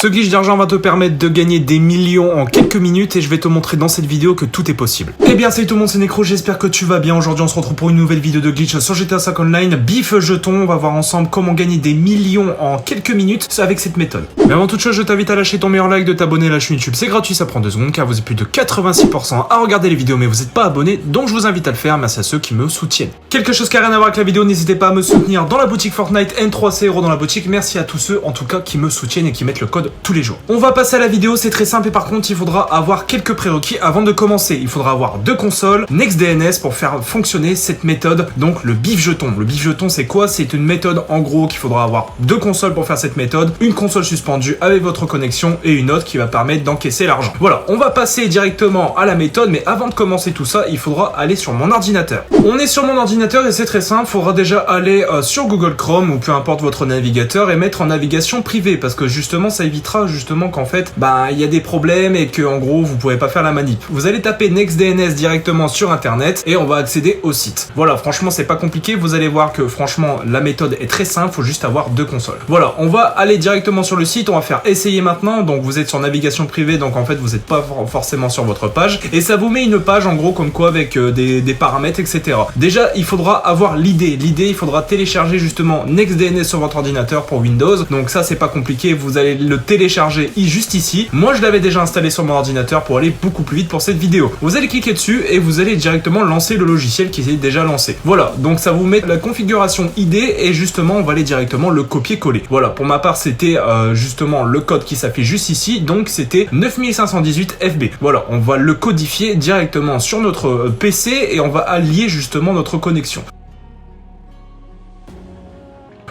Ce glitch d'argent va te permettre de gagner des millions en quelques minutes et je vais te montrer dans cette vidéo que tout est possible. Eh bien salut tout le monde, c'est Necro, j'espère que tu vas bien. Aujourd'hui on se retrouve pour une nouvelle vidéo de glitch sur GTA 5 Online. Bif jeton, on va voir ensemble comment gagner des millions en quelques minutes avec cette méthode. Mais avant toute chose, je t'invite à lâcher ton meilleur like, de t'abonner à la chaîne YouTube, c'est gratuit, ça prend 2 secondes car vous êtes plus de 86% à regarder les vidéos mais vous n'êtes pas abonné, donc je vous invite à le faire, merci à ceux qui me soutiennent. Quelque chose qui n'a rien à voir avec la vidéo, n'hésitez pas à me soutenir dans la boutique Fortnite, N3C € dans la boutique, merci à tous ceux en tout cas qui me soutiennent et qui mettent le code tous les jours. On va passer à la vidéo, c'est très simple et par contre il faudra avoir quelques prérequis avant de commencer. Il faudra avoir 2 consoles, NextDNS pour faire fonctionner cette méthode, donc le bif jeton. Le bif jeton c'est quoi? C'est une méthode en gros qu'il faudra avoir 2 consoles pour faire cette méthode, une console suspendue avec votre connexion et une autre qui va permettre d'encaisser l'argent. Voilà, on va passer directement à la méthode, mais avant de commencer tout ça, il faudra aller sur mon ordinateur. On est sur mon ordinateur et c'est très simple, il faudra déjà aller sur Google Chrome ou peu importe votre navigateur et mettre en navigation privée parce que justement ça évitera justement qu'en fait il y a des problèmes et que en gros vous pouvez pas faire la manip. Vous allez taper NextDNS directement sur internet et on va accéder au site. Voilà, franchement c'est pas compliqué, vous allez voir que franchement la méthode est très simple, faut juste avoir 2 consoles. Voilà, on va aller directement sur le site, on va faire essayer maintenant, donc vous êtes sur navigation privée, donc en fait vous n'êtes pas forcément sur votre page et ça vous met une page en gros comme quoi avec des paramètres etc. Déjà il faudra avoir l'idée, il faudra télécharger justement NextDNS sur votre ordinateur pour Windows, donc ça c'est pas compliqué, vous allez le télécharger juste ici. Moi je l'avais déjà installé sur mon ordinateur pour aller beaucoup plus vite pour cette vidéo. Vous allez cliquer dessus et vous allez directement lancer le logiciel qui est déjà lancé. Voilà, donc ça vous met la configuration ID et justement on va aller directement le copier-coller. Voilà, pour ma part c'était justement le code qui s'affiche juste ici, donc c'était 9518 FB. Voilà, on va le codifier directement sur notre PC et on va allier justement notre connexion.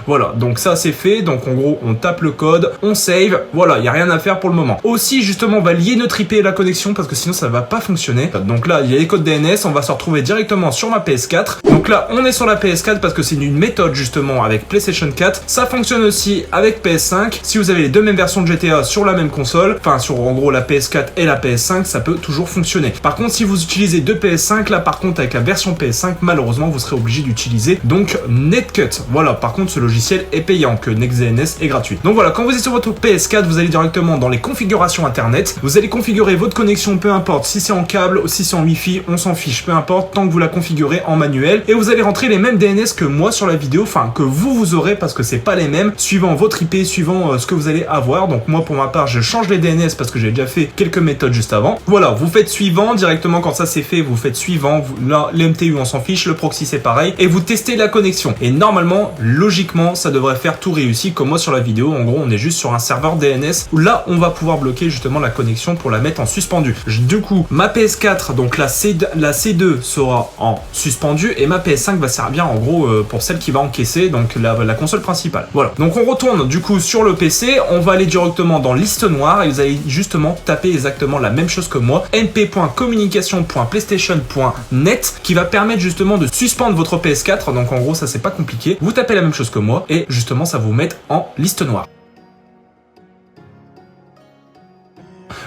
Voilà, donc ça c'est fait, donc en gros on tape le code, on save, voilà, il n'y a rien à faire pour le moment. Aussi justement on va lier notre IP et la connexion parce que sinon ça va pas fonctionner. Donc là il y a les codes DNS, on va se retrouver directement sur ma PS4. Donc là on est sur la PS4 parce que c'est une méthode justement avec PlayStation 4. Ça fonctionne aussi avec PS5. Si vous avez les deux mêmes versions de GTA sur la même console, enfin sur en gros la PS4 et la PS5, ça peut toujours fonctionner. Par contre si vous utilisez deux PS5, là par contre avec la version PS5, malheureusement vous serez obligé d'utiliser donc Netcut. Voilà, par contre ce logiciel est payant, que NextDNS est gratuit. Donc voilà, quand vous êtes sur votre PS4, vous allez directement dans les configurations internet, vous allez configurer votre connexion, peu importe si c'est en câble, si c'est en Wi-Fi, on s'en fiche, peu importe, tant que vous la configurez en manuel, et vous allez rentrer les mêmes DNS que moi sur la vidéo, enfin que vous aurez parce que c'est pas les mêmes, suivant votre IP, suivant ce que vous allez avoir. Donc moi pour ma part, je change les DNS parce que j'ai déjà fait quelques méthodes juste avant. Voilà, vous faites suivant, directement quand ça c'est fait, vous faites suivant, là l'MTU on s'en fiche, le proxy c'est pareil, et vous testez la connexion. Et normalement, logiquement, ça devrait faire tout réussi comme moi sur la vidéo. En gros on est juste sur un serveur DNS où là on va pouvoir bloquer justement la connexion pour la mettre en suspendu. Du coup ma PS4, donc la C2 sera en suspendu et ma PS5 va servir en gros pour celle qui va encaisser, donc la console principale. Voilà, donc on retourne du coup sur le PC, on va aller directement dans liste noire et vous allez justement taper exactement la même chose que moi, np.communication.playstation.net, qui va permettre justement de suspendre votre PS4. Donc en gros ça c'est pas compliqué, vous tapez la même chose que moi et justement ça vous met en liste noire.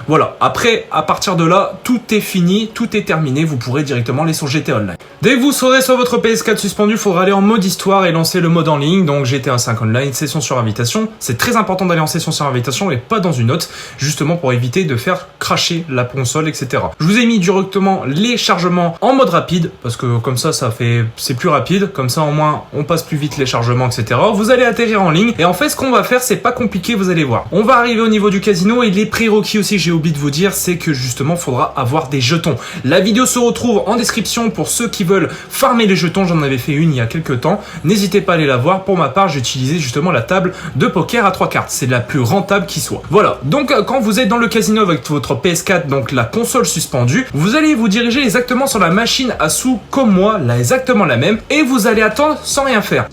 Voilà, après, à partir de là, tout est fini, tout est terminé, vous pourrez directement aller sur GTA Online. Dès que vous serez sur votre PS4 suspendu, il faudra aller en mode histoire et lancer le mode en ligne, donc GTA 5 Online, session sur invitation. C'est très important d'aller en session sur invitation et pas dans une autre, justement pour éviter de faire crasher la console, etc. Je vous ai mis directement les chargements en mode rapide, parce que comme ça, c'est plus rapide, comme ça au moins on passe plus vite les chargements, etc. Vous allez atterrir en ligne, et en fait ce qu'on va faire, c'est pas compliqué, vous allez voir. On va arriver au niveau du casino, et les prérequis aussi, j'ai oublié de vous dire, c'est que justement faudra avoir des jetons. La vidéo se retrouve en description pour ceux qui veulent farmer les jetons, j'en avais fait une il y a quelques temps, n'hésitez pas à aller la voir. Pour ma part j'ai utilisé justement la table de poker à 3 cartes, c'est la plus rentable qui soit. Voilà, donc quand vous êtes dans le casino avec votre PS4, donc la console suspendue, vous allez vous diriger exactement sur la machine à sous comme moi, là exactement la même, et vous allez attendre sans rien faire.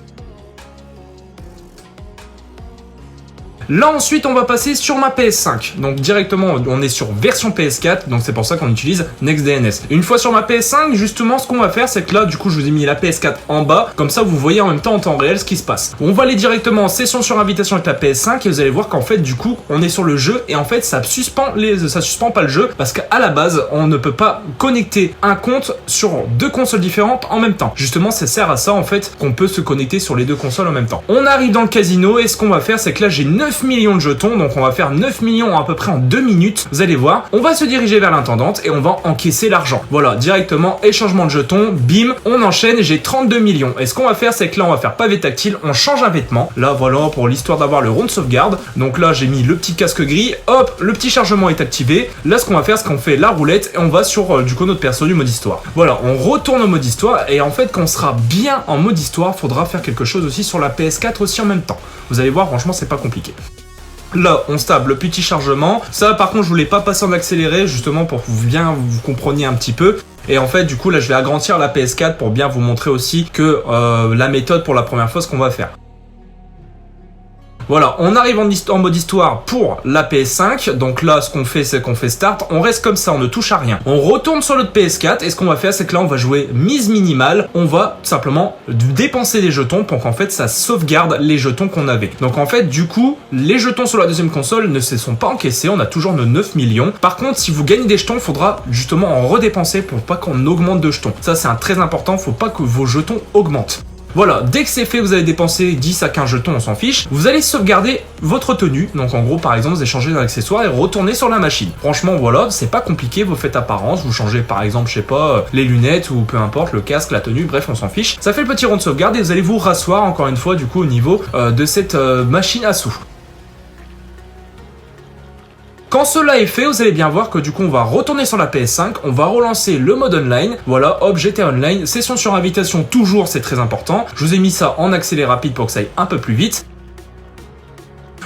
Là ensuite on va passer sur ma PS5, donc directement on est sur version PS4, donc c'est pour ça qu'on utilise NextDNS. Une fois sur ma PS5, justement ce qu'on va faire, c'est que là du coup je vous ai mis la PS4 en bas, comme ça vous voyez en même temps en temps réel ce qui se passe. On va aller directement en session sur invitation avec la PS5 et vous allez voir qu'en fait du coup on est sur le jeu et en fait ça suspend pas le jeu parce qu'à la base on ne peut pas connecter un compte sur 2 consoles différentes en même temps. Justement ça sert à ça en fait qu'on peut se connecter sur les 2 consoles en même temps. On arrive dans le casino et ce qu'on va faire c'est que là j'ai 9 9 millions de jetons, donc on va faire 9 millions à peu près en 2 minutes, vous allez voir. On va se diriger vers l'intendante et on va encaisser l'argent. Voilà, directement, échangement de jetons, bim, on enchaîne, j'ai 32 millions. Et ce qu'on va faire, c'est que là, on va faire pavé tactile, on change un vêtement. Là, voilà, pour l'histoire d'avoir le rond de sauvegarde. Donc là, j'ai mis le petit casque gris, hop, le petit chargement est activé. Là, ce qu'on va faire, c'est qu'on fait la roulette et on va sur, du coup, notre perso du mode histoire. Voilà, on retourne au mode histoire et en fait, quand on sera bien en mode histoire, faudra faire quelque chose aussi sur la PS4 aussi en même temps. Vous allez voir, franchement, c'est pas compliqué. Là, on stable le petit chargement. Ça, par contre, je voulais pas passer en accéléré, justement, pour que vous compreniez un petit peu. Et en fait, du coup, là, je vais agrandir la PS4 pour bien vous montrer aussi que la méthode pour la première fois, ce qu'on va faire. Voilà, on arrive en mode histoire pour la PS5. Donc là, ce qu'on fait, c'est qu'on fait start. On reste comme ça, on ne touche à rien. On retourne sur notre PS4 et ce qu'on va faire, c'est que là, on va jouer mise minimale. On va tout simplement dépenser des jetons pour qu'en fait, ça sauvegarde les jetons qu'on avait. Donc en fait, du coup, les jetons sur la deuxième console ne se sont pas encaissés. On a toujours nos 9 millions. Par contre, si vous gagnez des jetons, il faudra justement en redépenser pour pas qu'on augmente de jetons. Ça, c'est un très important. Faut pas que vos jetons augmentent. Voilà, dès que c'est fait, vous allez dépenser 10 à 15 jetons, on s'en fiche. Vous allez sauvegarder votre tenue. Donc en gros, par exemple, vous échangez un accessoire et retournez sur la machine. Franchement, voilà, c'est pas compliqué, vous faites apparence, vous changez par exemple, je sais pas, les lunettes ou peu importe, le casque, la tenue, bref, on s'en fiche. Ça fait le petit rond de sauvegarde et vous allez vous rasseoir encore une fois du coup au niveau de cette machine à sous. Quand cela est fait, vous allez bien voir que du coup on va retourner sur la PS5, on va relancer le mode online, voilà, hop, GTA Online, session sur invitation toujours, c'est très important. Je vous ai mis ça en accéléré rapide pour que ça aille un peu plus vite.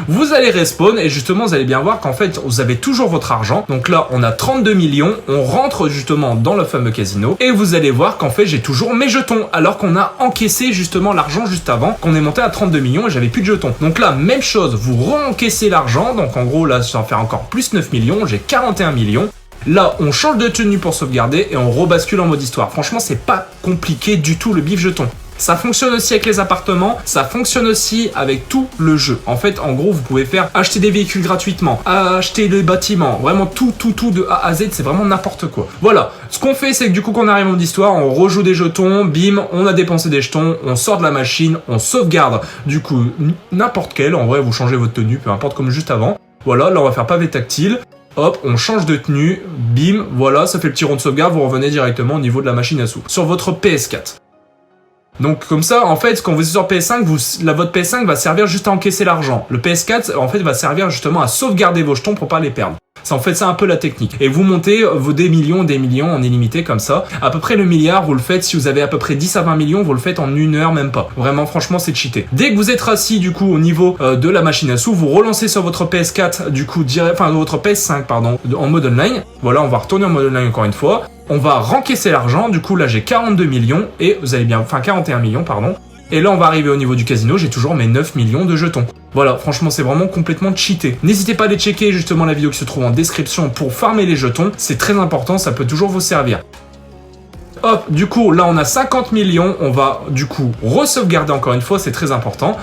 Vous allez respawn et justement vous allez bien voir qu'en fait vous avez toujours votre argent. Donc là on a 32 millions, on rentre justement dans le fameux casino et vous allez voir qu'en fait j'ai toujours mes jetons alors qu'on a encaissé justement l'argent juste avant, qu'on est monté à 32 millions et j'avais plus de jetons. Donc là même chose, vous re-encaissez l'argent, donc en gros là ça va faire encore plus 9 millions, j'ai 41 millions. Là, on change de tenue pour sauvegarder et on rebascule en mode histoire. Franchement, c'est pas compliqué du tout le bif jeton. Ça fonctionne aussi avec les appartements, ça fonctionne aussi avec tout le jeu. En fait, en gros, vous pouvez faire acheter des véhicules gratuitement, acheter des bâtiments, vraiment tout de A à Z, c'est vraiment n'importe quoi. Voilà, ce qu'on fait, c'est que du coup, quand on arrive en mode histoire, on rejoue des jetons, bim, on a dépensé des jetons, on sort de la machine, on sauvegarde, du coup, n'importe quel, en vrai, vous changez votre tenue, peu importe, comme juste avant. Voilà, là, on va faire pavé tactile. Hop, on change de tenue, bim, voilà, ça fait le petit rond de sauvegarde, vous revenez directement au niveau de la machine à sous, sur votre PS4. Donc comme ça, en fait, quand vous êtes sur PS5, votre PS5 va servir juste à encaisser l'argent. Le PS4, en fait, va servir justement à sauvegarder vos jetons pour pas les perdre. C'est en fait ça un peu la technique. Et vous montez des millions en illimité comme ça. À peu près le milliard, vous le faites, si vous avez à peu près 10 à 20 millions, vous le faites en 1 heure, même pas. Vraiment, franchement, c'est cheaté. Dès que vous êtes assis, du coup, au niveau de la machine à sous, vous relancez sur votre PS4, du coup, votre PS5, pardon, en mode online. Voilà, on va retourner en mode online encore une fois. On va rencaisser l'argent. Du coup, là, j'ai 42 millions et vous allez bien, 41 millions, pardon. Et là, on va arriver au niveau du casino, j'ai toujours mes 9 millions de jetons. Voilà, franchement, c'est vraiment complètement cheaté. N'hésitez pas à aller checker justement la vidéo qui se trouve en description pour farmer les jetons. C'est très important, ça peut toujours vous servir. Hop, du coup, là, on a 50 millions. On va, du coup, re-sauvegarder encore une fois, c'est très important.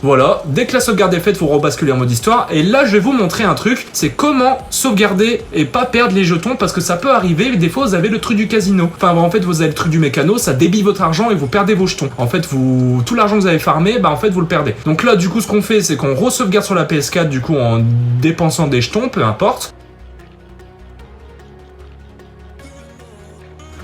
Voilà, dès que la sauvegarde est faite, vous rebasculez en mode histoire. Et là, je vais vous montrer un truc, c'est comment sauvegarder et pas perdre les jetons, parce que ça peut arriver, des fois, vous avez le truc du casino. Enfin, en fait, vous avez le truc du mécano, ça débille votre argent et vous perdez vos jetons. En fait, tout l'argent que vous avez farmé, en fait, vous le perdez. Donc là, du coup, ce qu'on fait, c'est qu'on re-sauvegarde sur la PS4, du coup, en dépensant des jetons, peu importe.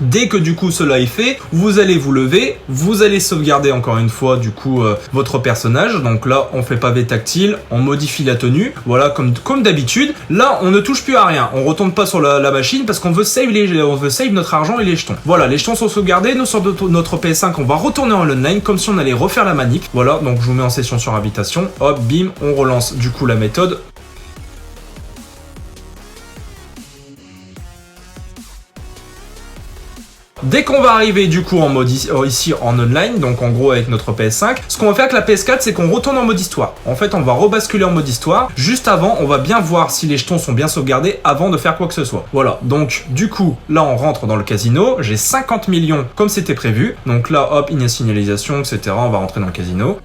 Dès que du coup cela est fait, vous allez vous lever, vous allez sauvegarder encore une fois du coup votre personnage. Donc là on fait pavé tactile, on modifie la tenue, voilà comme d'habitude. Là on ne touche plus à rien, on retourne pas sur la machine parce qu'on veut save notre argent et les jetons. Voilà, les jetons sont sauvegardés, nous sur notre PS5 on va retourner en online comme si on allait refaire la manip. Voilà, donc je vous mets en session sur invitation, hop bim, on relance du coup la méthode. Dès qu'on va arriver du coup en mode ici en online, donc en gros avec notre PS5, ce qu'on va faire avec la PS4, c'est qu'on retourne en mode histoire. En fait, on va rebasculer en mode histoire. Juste avant, on va bien voir si les jetons sont bien sauvegardés avant de faire quoi que ce soit. Voilà, donc du coup, là on rentre dans le casino. J'ai 50 millions comme c'était prévu. Donc là, hop, signalisation, etc. On va rentrer dans le casino.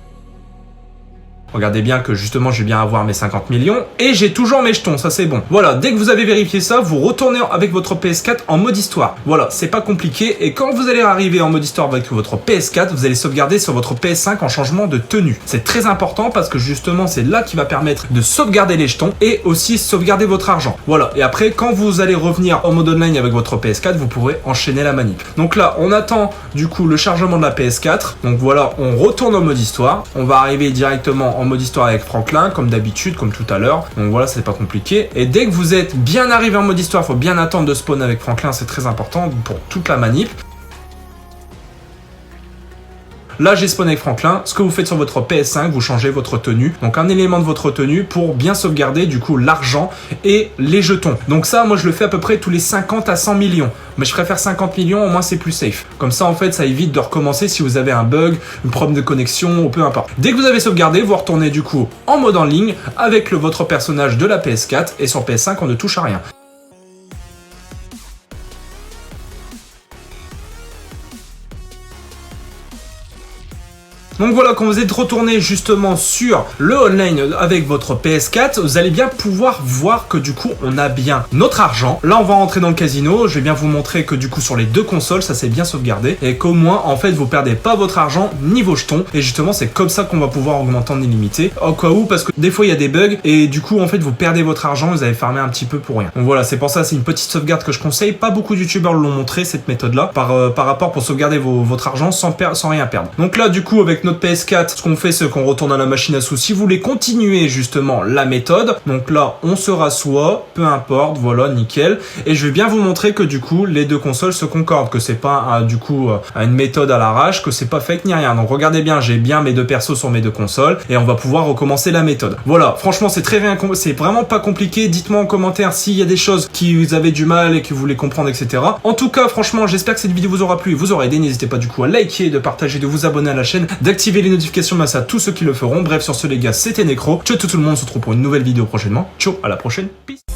Regardez bien que justement je vais bien avoir mes 50 millions et j'ai toujours mes jetons, ça c'est bon. Voilà, dès que vous avez vérifié ça, vous retournez avec votre PS4 en mode histoire. Voilà, c'est pas compliqué et quand vous allez arriver en mode histoire avec votre PS4, vous allez sauvegarder sur votre PS5 en changement de tenue. C'est très important parce que justement c'est là qui va permettre de sauvegarder les jetons et aussi sauvegarder votre argent. Voilà, et après quand vous allez revenir en mode online avec votre PS4, vous pourrez enchaîner la manip. Donc là, on attend du coup le chargement de la PS4. Donc voilà, on retourne en mode histoire. On va arriver directement en mode histoire avec Franklin, comme d'habitude, comme tout à l'heure. Donc voilà, c'est pas compliqué. Et dès que vous êtes bien arrivé en mode histoire, il faut bien attendre de spawn avec Franklin, c'est très important pour toute la manip. Là, j'ai spawn avec Franklin. Ce que vous faites sur votre PS5, vous changez votre tenue. Donc, un élément de votre tenue pour bien sauvegarder, du coup, l'argent et les jetons. Donc ça, moi, je le fais à peu près tous les 50 à 100 millions. Mais je préfère 50 millions, au moins, c'est plus safe. Comme ça, en fait, ça évite de recommencer si vous avez un bug, un problème de connexion, ou peu importe. Dès que vous avez sauvegardé, vous retournez, du coup, en mode en ligne avec votre personnage de la PS4. Et sur PS5, on ne touche à rien. Donc voilà, quand vous êtes retourné justement sur le online avec votre PS4, vous allez bien pouvoir voir que du coup on a bien notre argent. Là on va rentrer dans le casino, je vais bien vous montrer que du coup sur les deux consoles ça s'est bien sauvegardé et qu'au moins en fait vous perdez pas votre argent ni vos jetons et justement c'est comme ça qu'on va pouvoir augmenter en illimité. Au cas où, parce que des fois il y a des bugs et du coup en fait vous perdez votre argent, vous avez farmé un petit peu pour rien. Donc voilà, c'est pour ça, c'est une petite sauvegarde que je conseille. Pas beaucoup de youtubeurs l'ont montré cette méthode là par rapport pour sauvegarder votre argent sans rien perdre. Donc là du coup avec notre PS4, ce qu'on fait, c'est qu'on retourne à la machine à sous. Si vous voulez continuer justement la méthode, donc là, on se rassoit, peu importe, voilà, nickel. Et je vais bien vous montrer que du coup, les deux consoles se concordent, que c'est pas du coup une méthode à l'arrache, que c'est pas fake ni rien. Donc regardez bien, j'ai bien mes deux persos sur mes deux consoles et on va pouvoir recommencer la méthode. Voilà, franchement, c'est c'est vraiment pas compliqué. Dites-moi en commentaire s'il y a des choses qui vous avez du mal et que vous voulez comprendre, etc. En tout cas, franchement, j'espère que cette vidéo vous aura plu, vous aura aidé. N'hésitez pas du coup à liker, de partager, de vous abonner à la chaîne, d'activer les notifications, merci à tous ceux qui le feront. Bref, sur ce les gars, c'était Necro. Ciao tout le monde, on se retrouve pour une nouvelle vidéo prochainement. Ciao, à la prochaine, peace.